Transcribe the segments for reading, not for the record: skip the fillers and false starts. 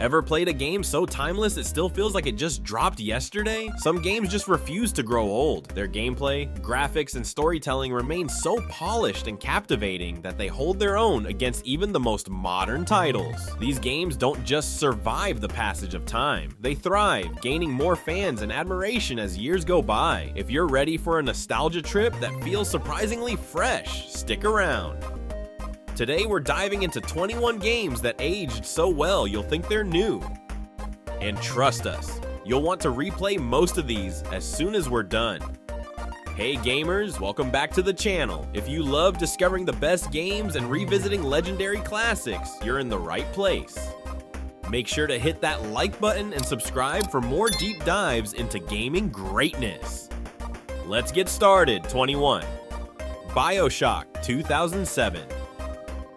Ever played a game so timeless it still feels like it just dropped yesterday? Some games just refuse to grow old. Their gameplay, graphics, and storytelling remain so polished and captivating that they hold their own against even the most modern titles. These games don't just survive the passage of time, they thrive, gaining more fans and admiration as years go by. If you're ready for a nostalgia trip that feels surprisingly fresh, stick around. Today we're diving into 21 games that aged so well you'll think they're new. And trust us, you'll want to replay most of these as soon as we're done. Hey gamers, welcome back to the channel. If you love discovering the best games and revisiting legendary classics, you're in the right place. Make sure to hit that like button and subscribe for more deep dives into gaming greatness. Let's get started. 21. BioShock 2007.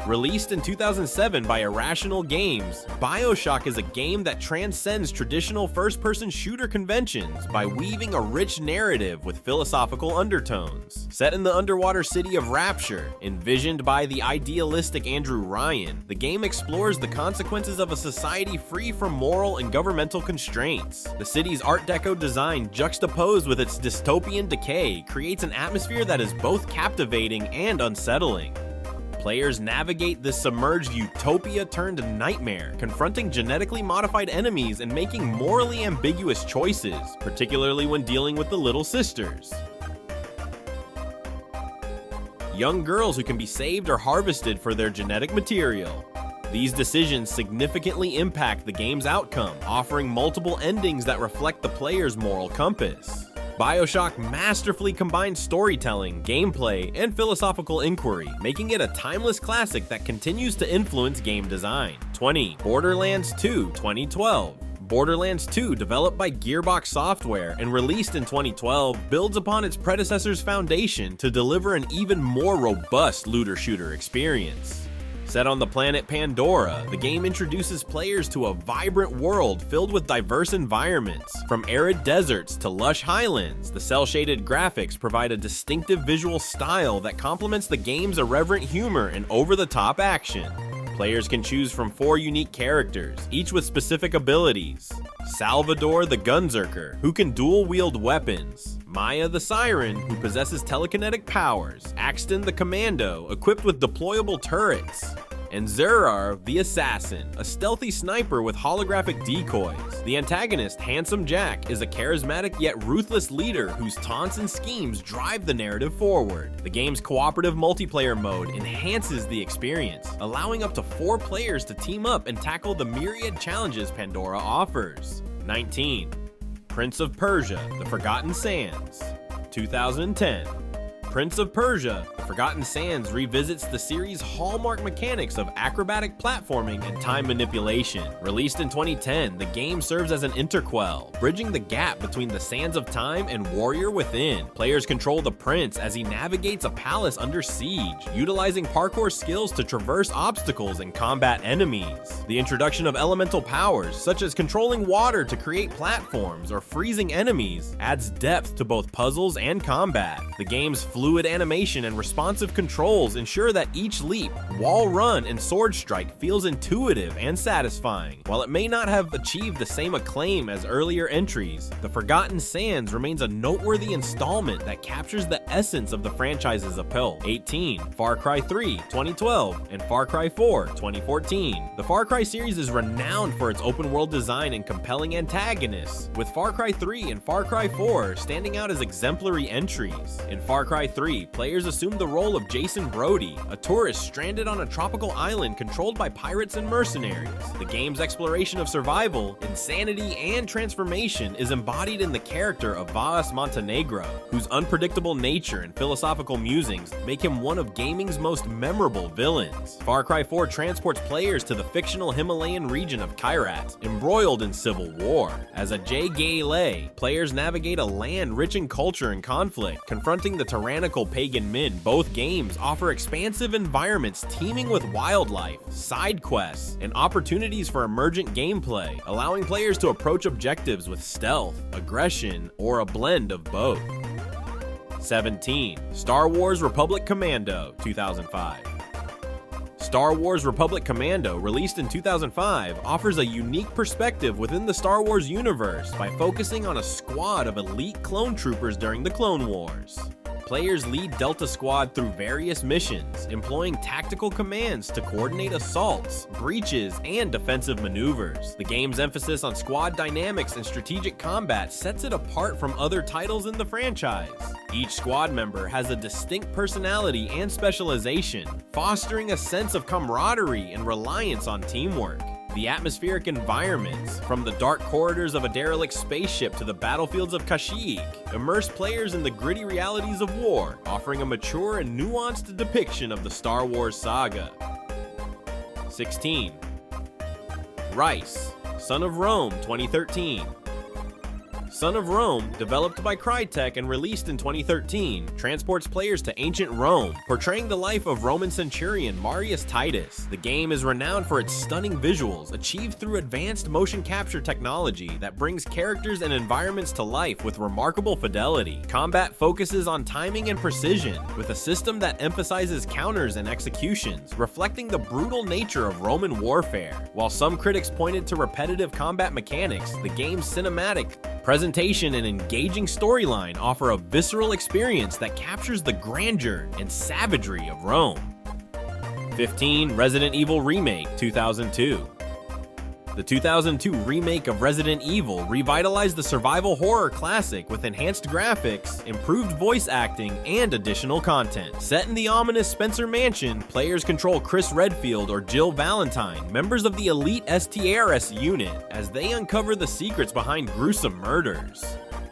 Released in 2007 by Irrational Games, BioShock is a game that transcends traditional first-person shooter conventions by weaving a rich narrative with philosophical undertones. Set in the underwater city of Rapture, envisioned by the idealistic Andrew Ryan, the game explores the consequences of a society free from moral and governmental constraints. The city's Art Deco design, juxtaposed with its dystopian decay, creates an atmosphere that is both captivating and unsettling. Players navigate this submerged utopia turned nightmare, confronting genetically modified enemies and making morally ambiguous choices, particularly when dealing with the Little Sisters. Young girls who can be saved or harvested for their genetic material. These decisions significantly impact the game's outcome, offering multiple endings that reflect the player's moral compass. BioShock masterfully combines storytelling, gameplay, and philosophical inquiry, making it a timeless classic that continues to influence game design. 20. Borderlands 2 2012. Borderlands 2, developed by Gearbox Software and released in 2012, builds upon its predecessor's foundation to deliver an even more robust looter-shooter experience. Set on the planet Pandora, the game introduces players to a vibrant world filled with diverse environments. From arid deserts to lush highlands, the cel-shaded graphics provide a distinctive visual style that complements the game's irreverent humor and over-the-top action. Players can choose from 4 unique characters, each with specific abilities. Salvador the Gunzerker, who can dual-wield weapons. Maya the Siren, who possesses telekinetic powers. Axton the Commando, equipped with deployable turrets. And Zerar the Assassin, a stealthy sniper with holographic decoys. The antagonist, Handsome Jack, is a charismatic yet ruthless leader whose taunts and schemes drive the narrative forward. The game's cooperative multiplayer mode enhances the experience, allowing up to 4 players to team up and tackle the myriad challenges Pandora offers. 19. Prince of Persia: The Forgotten Sands. 2010. Prince of Persia: The Forgotten Sands revisits the series' hallmark mechanics of acrobatic platforming and time manipulation. Released in 2010, the game serves as an interquel, bridging the gap between the Sands of Time and Warrior Within. Players control the prince as he navigates a palace under siege, utilizing parkour skills to traverse obstacles and combat enemies. The introduction of elemental powers, such as controlling water to create platforms or freezing enemies, adds depth to both puzzles and combat. The game's fluid animation and responsive controls ensure that each leap, wall run, and sword strike feels intuitive and satisfying. While it may not have achieved the same acclaim as earlier entries, The Forgotten Sands remains a noteworthy installment that captures the essence of the franchise's appeal. 18. Far Cry 3 2012 and Far Cry 4 2014. The Far Cry series is renowned for its open-world design and compelling antagonists, with Far Cry 3 and Far Cry 4 standing out as exemplary entries. In Far Cry 3, players assume the role of Jason Brody, a tourist stranded on a tropical island controlled by pirates and mercenaries. The game's exploration of survival, insanity, and transformation is embodied in the character of Vaas Montenegro, whose unpredictable nature and philosophical musings make him one of gaming's most memorable villains. Far Cry 4 transports players to the fictional Himalayan region of Kyrat, embroiled in civil war. As a J-Gay, players navigate a land rich in culture and conflict, confronting the tyrannical pagan men. Both games offer expansive environments teeming with wildlife, side quests, and opportunities for emergent gameplay, allowing players to approach objectives with stealth, aggression, or a blend of both. 17. Star Wars Republic Commando 2005. Star Wars Republic Commando, released in 2005, offers a unique perspective within the Star Wars universe by focusing on a squad of elite clone troopers during the Clone Wars. Players lead Delta Squad through various missions, employing tactical commands to coordinate assaults, breaches, and defensive maneuvers. The game's emphasis on squad dynamics and strategic combat sets it apart from other titles in the franchise. Each squad member has a distinct personality and specialization, fostering a sense of camaraderie and reliance on teamwork. The atmospheric environments, from the dark corridors of a derelict spaceship to the battlefields of Kashyyyk, immerse players in the gritty realities of war, offering a mature and nuanced depiction of the Star Wars saga. 16. Ryse, Son of Rome 2013. Son of Rome, developed by Crytek and released in 2013, transports players to ancient Rome, portraying the life of Roman centurion Marius Titus. The game is renowned for its stunning visuals, achieved through advanced motion capture technology that brings characters and environments to life with remarkable fidelity. Combat focuses on timing and precision, with a system that emphasizes counters and executions, reflecting the brutal nature of Roman warfare. While some critics pointed to repetitive combat mechanics, the game's cinematic presentation and engaging storyline offer a visceral experience that captures the grandeur and savagery of Rome. 15. Resident Evil Remake 2002. The 2002 remake of Resident Evil revitalized the survival horror classic with enhanced graphics, improved voice acting, and additional content. Set in the ominous Spencer Mansion, players control Chris Redfield or Jill Valentine, members of the elite STRS unit, as they uncover the secrets behind gruesome murders.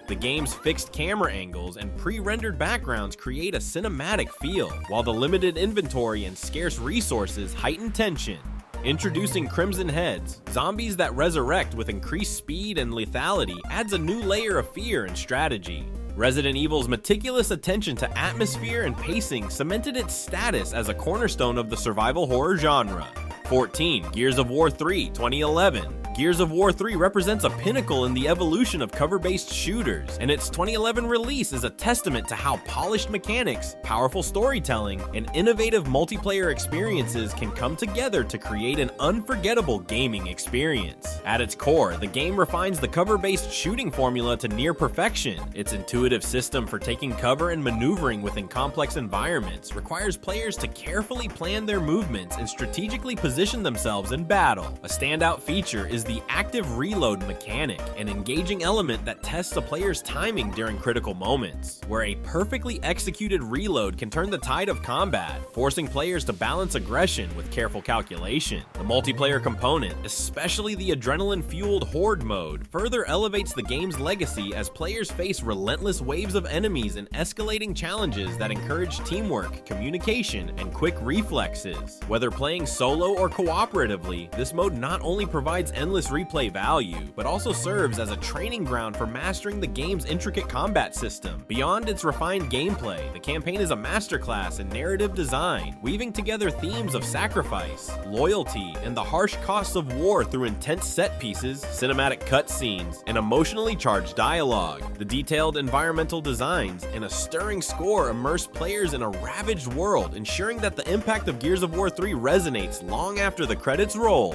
The game's fixed camera angles and pre-rendered backgrounds create a cinematic feel, while the limited inventory and scarce resources heighten tension. Introducing Crimson Heads, zombies that resurrect with increased speed and lethality, adds a new layer of fear and strategy. Resident Evil's meticulous attention to atmosphere and pacing cemented its status as a cornerstone of the survival horror genre. 14. Gears of War 3 2011. Gears of War 3 represents a pinnacle in the evolution of cover-based shooters, and its 2011 release is a testament to how polished mechanics, powerful storytelling, and innovative multiplayer experiences can come together to create an unforgettable gaming experience. At its core, the game refines the cover-based shooting formula to near perfection. Its intuitive system for taking cover and maneuvering within complex environments requires players to carefully plan their movements and strategically position themselves in battle. A standout feature is the active reload mechanic, an engaging element that tests a player's timing during critical moments, where a perfectly executed reload can turn the tide of combat, forcing players to balance aggression with careful calculation. The multiplayer component, especially the adrenaline-fueled horde mode, further elevates the game's legacy as players face relentless waves of enemies and escalating challenges that encourage teamwork, communication, and quick reflexes. Whether playing solo or cooperatively, this mode not only provides endless replay value, but also serves as a training ground for mastering the game's intricate combat system. Beyond its refined gameplay, the campaign is a masterclass in narrative design, weaving together themes of sacrifice, loyalty, and the harsh costs of war through intense set pieces, cinematic cutscenes, and emotionally charged dialogue. The detailed environmental designs and a stirring score immerse players in a ravaged world, ensuring that the impact of Gears of War 3 resonates long after the credits roll.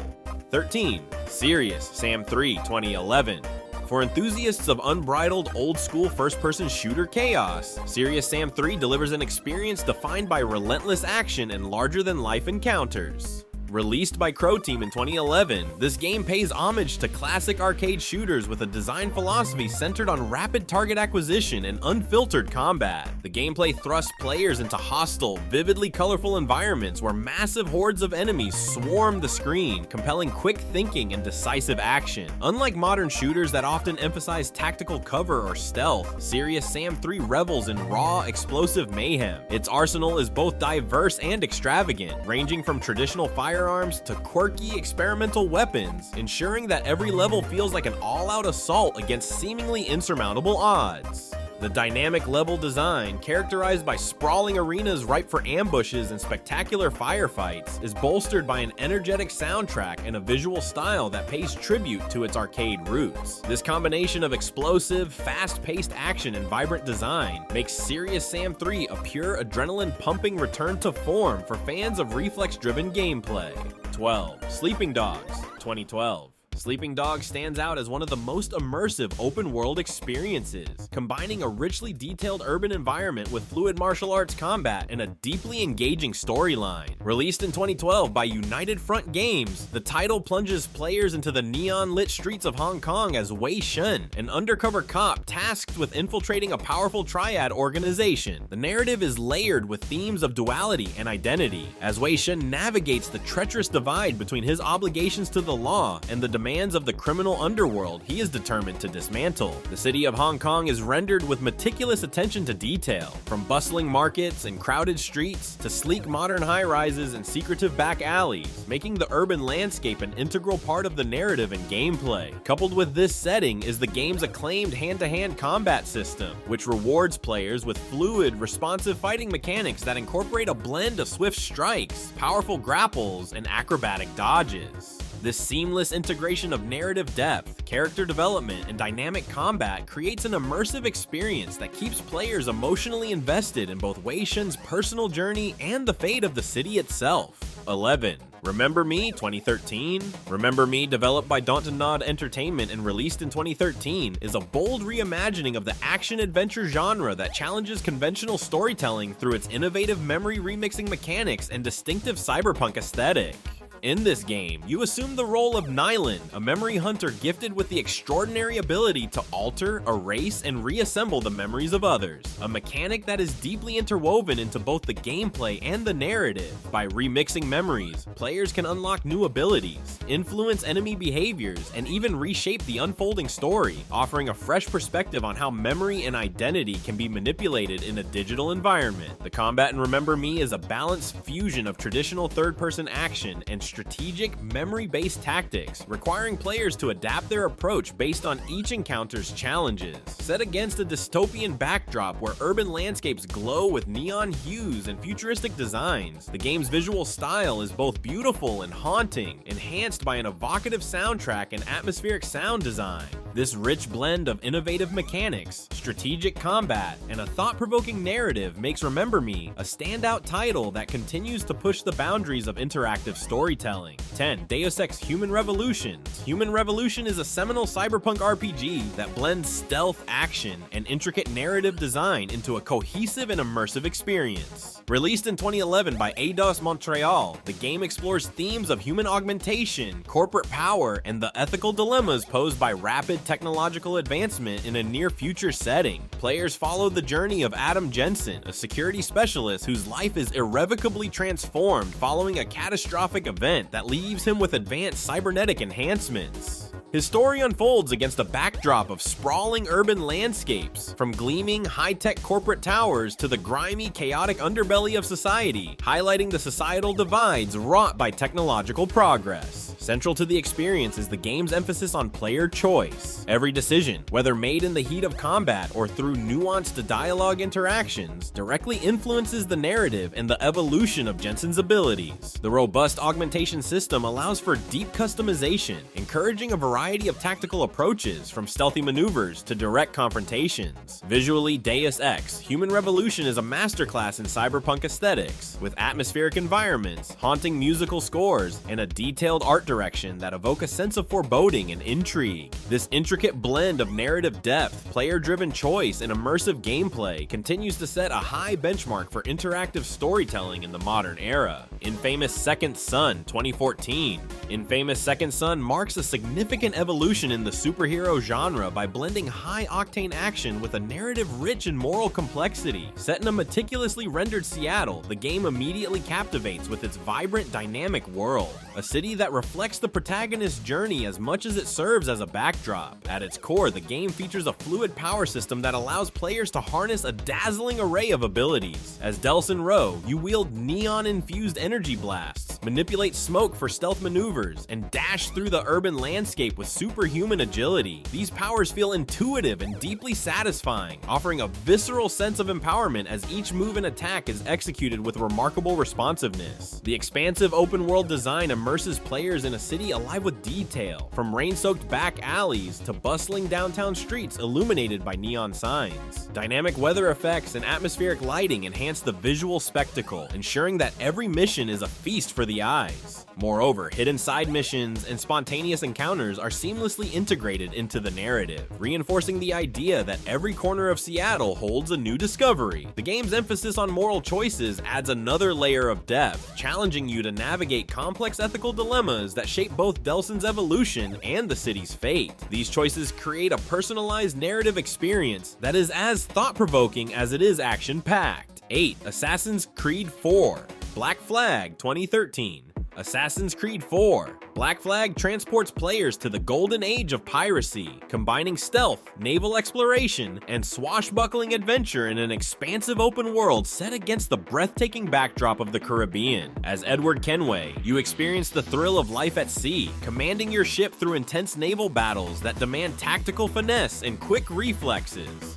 13. Serious Sam 3 2011. For enthusiasts of unbridled old-school first-person shooter chaos, Serious Sam 3 delivers an experience defined by relentless action and larger-than-life encounters. Released by Crow Team in 2011, this game pays homage to classic arcade shooters with a design philosophy centered on rapid target acquisition and unfiltered combat. The gameplay thrusts players into hostile, vividly colorful environments where massive hordes of enemies swarm the screen, compelling quick thinking and decisive action. Unlike modern shooters that often emphasize tactical cover or stealth, Serious Sam 3 revels in raw, explosive mayhem. Its arsenal is both diverse and extravagant, ranging from traditional firearms to quirky experimental weapons, ensuring that every level feels like an all-out assault against seemingly insurmountable odds. The dynamic level design, characterized by sprawling arenas ripe for ambushes and spectacular firefights, is bolstered by an energetic soundtrack and a visual style that pays tribute to its arcade roots. This combination of explosive, fast-paced action and vibrant design makes Serious Sam 3 a pure adrenaline-pumping return to form for fans of reflex-driven gameplay. 12. Sleeping Dogs, 2012. Sleeping Dogs stands out as one of the most immersive open-world experiences, combining a richly detailed urban environment with fluid martial arts combat and a deeply engaging storyline. Released in 2012 by United Front Games, the title plunges players into the neon-lit streets of Hong Kong as Wei Shun, an undercover cop tasked with infiltrating a powerful triad organization. The narrative is layered with themes of duality and identity, as Wei Shun navigates the treacherous divide between his obligations to the law and the demands of the criminal underworld he is determined to dismantle. The city of Hong Kong is rendered with meticulous attention to detail, from bustling markets and crowded streets to sleek modern high-rises and secretive back alleys, making the urban landscape an integral part of the narrative and gameplay. Coupled with this setting is the game's acclaimed hand-to-hand combat system, which rewards players with fluid, responsive fighting mechanics that incorporate a blend of swift strikes, powerful grapples, and acrobatic dodges. This seamless integration of narrative depth, character development, and dynamic combat creates an immersive experience that keeps players emotionally invested in both Wei Shun's personal journey and the fate of the city itself. 11. Remember Me, 2013. Remember Me, developed by Daunton Nod Entertainment and released in 2013, is a bold reimagining of the action-adventure genre that challenges conventional storytelling through its innovative memory remixing mechanics and distinctive cyberpunk aesthetic. In this game, you assume the role of Nyland, a memory hunter gifted with the extraordinary ability to alter, erase, and reassemble the memories of others, a mechanic that is deeply interwoven into both the gameplay and the narrative. By remixing memories, players can unlock new abilities, influence enemy behaviors, and even reshape the unfolding story, offering a fresh perspective on how memory and identity can be manipulated in a digital environment. The combat in Remember Me is a balanced fusion of traditional third-person action and strategic, memory-based tactics, requiring players to adapt their approach based on each encounter's challenges. Set against a dystopian backdrop where urban landscapes glow with neon hues and futuristic designs, the game's visual style is both beautiful and haunting, enhanced by an evocative soundtrack and atmospheric sound design. This rich blend of innovative mechanics, strategic combat, and a thought-provoking narrative makes Remember Me a standout title that continues to push the boundaries of interactive storytelling. 10. Deus Ex Human Revolution. Human Revolution is a seminal cyberpunk RPG that blends stealth action and intricate narrative design into a cohesive and immersive experience. Released in 2011 by Eidos Montreal, the game explores themes of human augmentation, corporate power, and the ethical dilemmas posed by rapid technological advancement in a near-future setting. Players follow the journey of Adam Jensen, a security specialist whose life is irrevocably transformed following a catastrophic event that leaves him with advanced cybernetic enhancements. His story unfolds against a backdrop of sprawling urban landscapes, from gleaming, high-tech corporate towers to the grimy, chaotic underbelly of society, highlighting the societal divides wrought by technological progress. Central to the experience is the game's emphasis on player choice. Every decision, whether made in the heat of combat or through nuanced dialogue interactions, directly influences the narrative and the evolution of Jensen's abilities. The robust augmentation system allows for deep customization, encouraging a variety of tactical approaches, from stealthy maneuvers to direct confrontations. Visually, Deus Ex Human Revolution is a masterclass in cyberpunk aesthetics, with atmospheric environments, haunting musical scores, and a detailed art direction that evoke a sense of foreboding and intrigue. This intricate blend of narrative depth, player-driven choice, and immersive gameplay continues to set a high benchmark for interactive storytelling in the modern era. Infamous Second Son, 2014. Infamous Second Son marks a significant evolution in the superhero genre by blending high-octane action with a narrative rich in moral complexity. Set in a meticulously rendered Seattle, the game immediately captivates with its vibrant, dynamic world. A city that reflects the protagonist's journey as much as it serves as a backdrop. At its core, the game features a fluid power system that allows players to harness a dazzling array of abilities. As Delson Rowe, you wield neon-infused energy blasts, weapons, manipulate smoke for stealth maneuvers, and dash through the urban landscape with superhuman agility. These powers feel intuitive and deeply satisfying, offering a visceral sense of empowerment as each move and attack is executed with remarkable responsiveness. The expansive open-world design immerses players in a city alive with detail, from rain-soaked back alleys to bustling downtown streets illuminated by neon signs. Dynamic weather effects and atmospheric lighting enhance the visual spectacle, ensuring that every mission is a feast for the eyes. Moreover, hidden side missions and spontaneous encounters are seamlessly integrated into the narrative, reinforcing the idea that every corner of Seattle holds a new discovery. The game's emphasis on moral choices adds another layer of depth, challenging you to navigate complex ethical dilemmas that shape both Delsin's evolution and the city's fate. These choices create a personalized narrative experience that is as thought-provoking as it is action-packed. 8. Assassin's Creed 4 Black Flag 2013. Assassin's Creed 4 Black Flag transports players to the golden age of piracy, combining stealth, naval exploration, and swashbuckling adventure in an expansive open world set against the breathtaking backdrop of the Caribbean. As Edward Kenway, you experience the thrill of life at sea, commanding your ship through intense naval battles that demand tactical finesse and quick reflexes.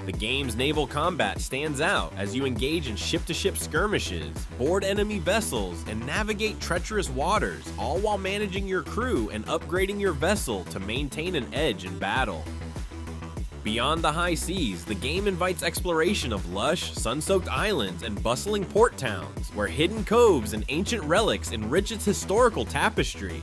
The game's naval combat stands out as you engage in ship-to-ship skirmishes, board enemy vessels, and navigate treacherous waters, all while managing your crew and upgrading your vessel to maintain an edge in battle. Beyond the high seas, the game invites exploration of lush, sun-soaked islands and bustling port towns, where hidden coves and ancient relics enrich its historical tapestry.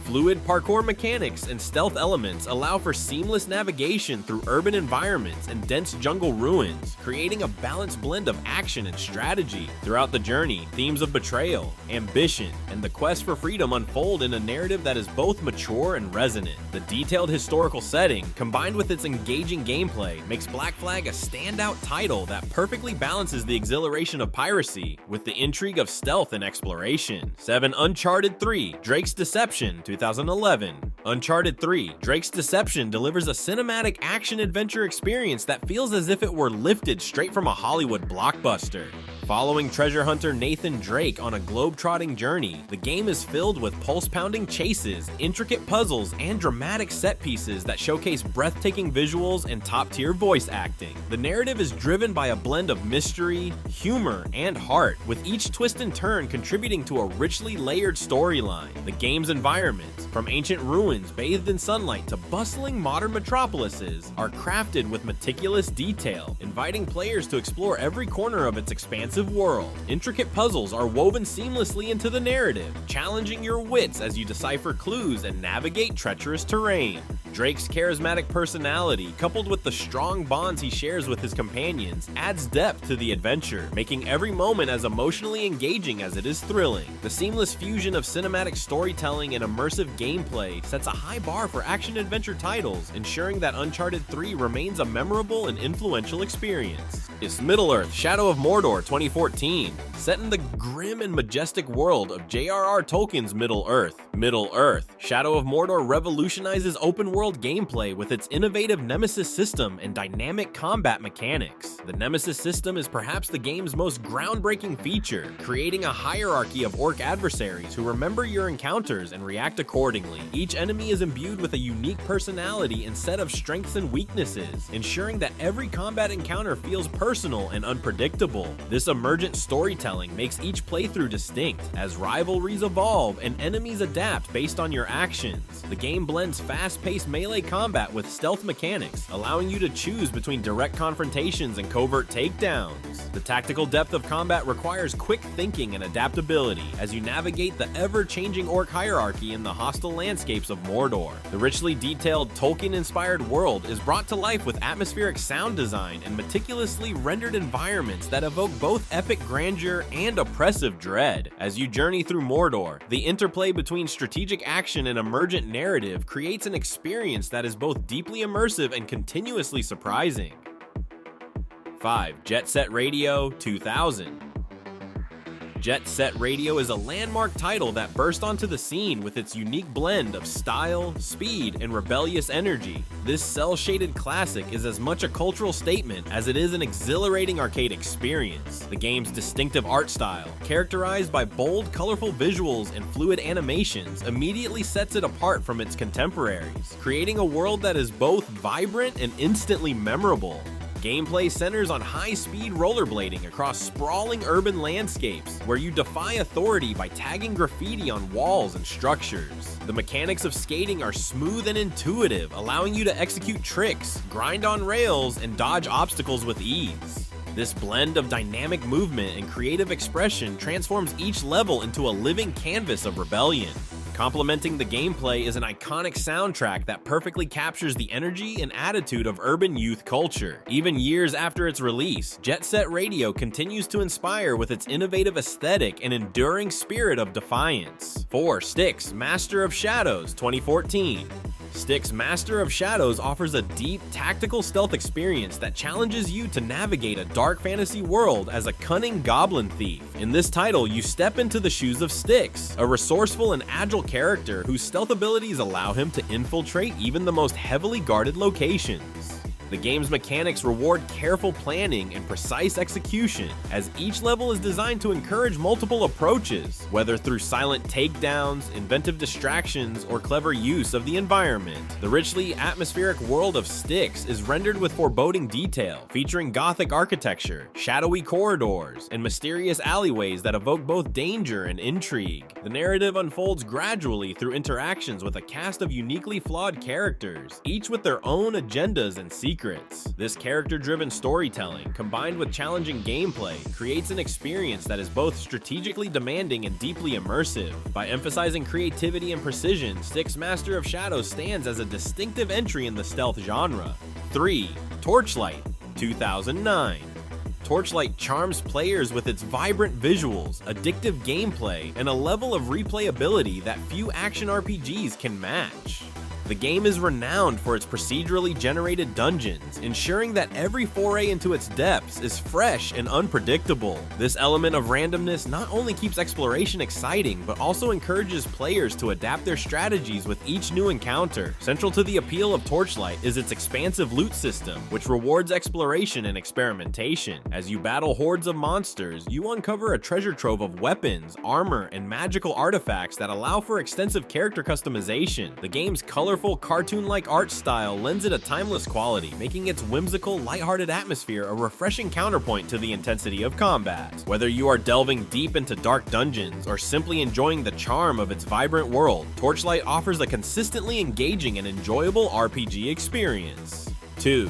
Fluid parkour mechanics and stealth elements allow for seamless navigation through urban environments and dense jungle ruins, creating a balanced blend of action and strategy. Throughout the journey, themes of betrayal, ambition, and the quest for freedom unfold in a narrative that is both mature and resonant. The detailed historical setting, combined with its engaging gameplay, makes Black Flag a standout title that perfectly balances the exhilaration of piracy with the intrigue of stealth and exploration. 7. Uncharted 3 Drake's Deception 2011. Uncharted 3 Drake's Deception delivers a cinematic action-adventure experience that feels as if it were lifted straight from a Hollywood blockbuster. Following treasure hunter Nathan Drake on a globe-trotting journey, the game is filled with pulse-pounding chases, intricate puzzles, and dramatic set pieces that showcase breathtaking visuals and top-tier voice acting. The narrative is driven by a blend of mystery, humor, and heart, with each twist and turn contributing to a richly layered storyline. The game's environments, from ancient ruins bathed in sunlight to bustling modern metropolises, are crafted with meticulous detail, inviting players to explore every corner of its expansive world. Intricate puzzles are woven seamlessly into the narrative, challenging your wits as you decipher clues and navigate treacherous terrain. Drake's charismatic personality, coupled with the strong bonds he shares with his companions, adds depth to the adventure, making every moment as emotionally engaging as it is thrilling. The seamless fusion of cinematic storytelling and immersive gameplay sets a high bar for action-adventure titles, ensuring that Uncharted 3 remains a memorable and influential experience. It's Middle-earth: Shadow of Mordor 2014. Set in the grim and majestic world of J.R.R. Tolkien's Middle-earth. Middle-earth: Shadow of Mordor revolutionizes open-world gameplay with its innovative Nemesis system and dynamic combat mechanics. The Nemesis system is perhaps the game's most groundbreaking feature, creating a hierarchy of orc adversaries who remember your encounters and react accordingly. Each enemy is imbued with a unique personality and set of strengths and weaknesses, ensuring that every combat encounter feels personal and unpredictable. This emergent storytelling makes each playthrough distinct, as rivalries evolve and enemies adapt based on your actions. The game blends fast-paced melee combat with stealth mechanics, allowing you to choose between direct confrontations and covert takedowns. The tactical depth of combat requires quick thinking and adaptability as you navigate the ever-changing orc hierarchy in the hostile landscapes of Mordor. The richly detailed, Tolkien-inspired world is brought to life with atmospheric sound design and meticulously rendered environments that evoke both epic grandeur and oppressive dread. As you journey through Mordor, the interplay between strategic action and emergent narrative creates an experience that is both deeply immersive and continuously surprising. 5. Jet Set Radio 2000. Jet Set Radio is a landmark title that burst onto the scene with its unique blend of style, speed, and rebellious energy. This cel-shaded classic is as much a cultural statement as it is an exhilarating arcade experience. The game's distinctive art style, characterized by bold, colorful visuals and fluid animations, immediately sets it apart from its contemporaries, creating a world that is both vibrant and instantly memorable. Gameplay centers on high-speed rollerblading across sprawling urban landscapes, where you defy authority by tagging graffiti on walls and structures. The mechanics of skating are smooth and intuitive, allowing you to execute tricks, grind on rails, and dodge obstacles with ease. This blend of dynamic movement and creative expression transforms each level into a living canvas of rebellion. Complementing the gameplay is an iconic soundtrack that perfectly captures the energy and attitude of urban youth culture. Even years after its release, Jet Set Radio continues to inspire with its innovative aesthetic and enduring spirit of defiance. 4. Styx, Master of Shadows, 2014. Styx Master of Shadows offers a deep, tactical stealth experience that challenges you to navigate a dark fantasy world as a cunning goblin thief. In this title, you step into the shoes of Styx, a resourceful and agile character whose stealth abilities allow him to infiltrate even the most heavily guarded locations. The game's mechanics reward careful planning and precise execution, as each level is designed to encourage multiple approaches, whether through silent takedowns, inventive distractions, or clever use of the environment. The richly atmospheric world of Styx is rendered with foreboding detail, featuring Gothic architecture, shadowy corridors, and mysterious alleyways that evoke both danger and intrigue. The narrative unfolds gradually through interactions with a cast of uniquely flawed characters, each with their own agendas and secrets. This character-driven storytelling, combined with challenging gameplay, creates an experience that is both strategically demanding and deeply immersive. By emphasizing creativity and precision, Styx Master of Shadows stands as a distinctive entry in the stealth genre. 3. Torchlight, 2009. Torchlight charms players with its vibrant visuals, addictive gameplay, and a level of replayability that few action RPGs can match. The game is renowned for its procedurally generated dungeons, ensuring that every foray into its depths is fresh and unpredictable. This element of randomness not only keeps exploration exciting, but also encourages players to adapt their strategies with each new encounter. Central to the appeal of Torchlight is its expansive loot system, which rewards exploration and experimentation. As you battle hordes of monsters, you uncover a treasure trove of weapons, armor, and magical artifacts that allow for extensive character customization. The game's colorful, cartoon-like art style lends it a timeless quality, making its whimsical, lighthearted atmosphere a refreshing counterpoint to the intensity of combat. Whether you are delving deep into dark dungeons or simply enjoying the charm of its vibrant world, Torchlight offers a consistently engaging and enjoyable RPG experience. 2.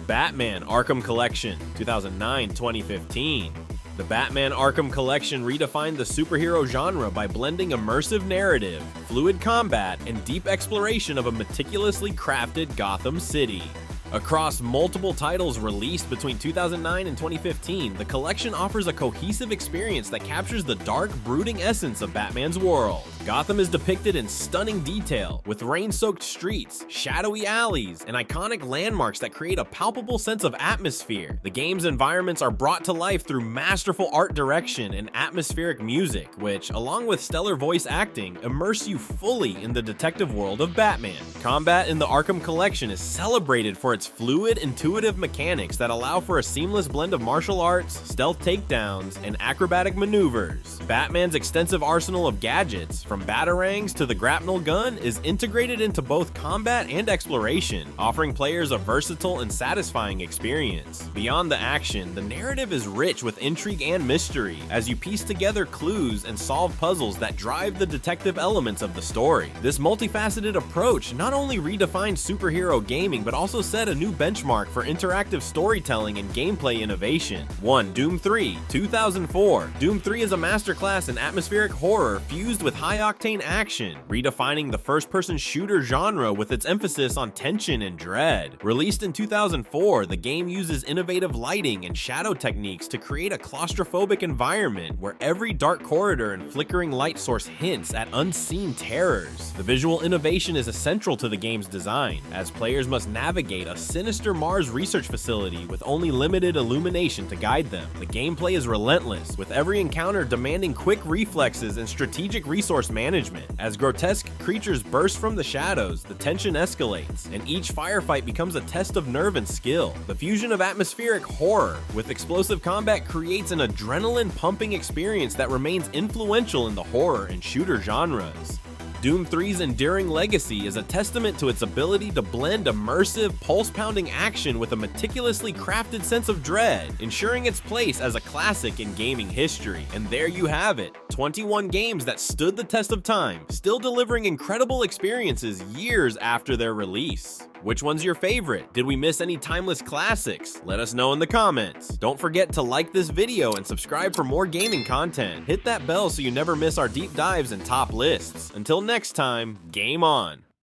Batman Arkham Collection, 2009-2015. The Batman Arkham Collection redefined the superhero genre by blending immersive narrative, fluid combat, and deep exploration of a meticulously crafted Gotham City. Across multiple titles released between 2009 and 2015, the collection offers a cohesive experience that captures the dark, brooding essence of Batman's world. Gotham is depicted in stunning detail, with rain-soaked streets, shadowy alleys, and iconic landmarks that create a palpable sense of atmosphere. The game's environments are brought to life through masterful art direction and atmospheric music, which, along with stellar voice acting, immerse you fully in the detective world of Batman. Combat in the Arkham Collection is celebrated for its fluid, intuitive mechanics that allow for a seamless blend of martial arts, stealth takedowns, and acrobatic maneuvers. Batman's extensive arsenal of gadgets, from batarangs to the grapnel gun, is integrated into both combat and exploration, offering players a versatile and satisfying experience. Beyond the action, the narrative is rich with intrigue and mystery, as you piece together clues and solve puzzles that drive the detective elements of the story. This multifaceted approach not only redefined superhero gaming, but also set a new benchmark for interactive storytelling and gameplay innovation. 1. Doom 3, 2004. Doom 3 is a masterclass in atmospheric horror fused with high-octane action, redefining the first-person shooter genre with its emphasis on tension and dread. Released in 2004, the game uses innovative lighting and shadow techniques to create a claustrophobic environment where every dark corridor and flickering light source hints at unseen terrors. The visual innovation is essential to the game's design, as players must navigate a sinister Mars research facility with only limited illumination to guide them. The gameplay is relentless, with every encounter demanding quick reflexes and strategic resource management. As grotesque creatures burst from the shadows, the tension escalates, and each firefight becomes a test of nerve and skill. The fusion of atmospheric horror with explosive combat creates an adrenaline-pumping experience that remains influential in the horror and shooter genres. Doom 3's enduring legacy is a testament to its ability to blend immersive, pulse-pounding action with a meticulously crafted sense of dread, ensuring its place as a classic in gaming history. And there you have it, 21 games that stood the test of time, still delivering incredible experiences years after their release. Which one's your favorite? Did we miss any timeless classics? Let us know in the comments. Don't forget to like this video and subscribe for more gaming content. Hit that bell so you never miss our deep dives and top lists. Until next time, game on!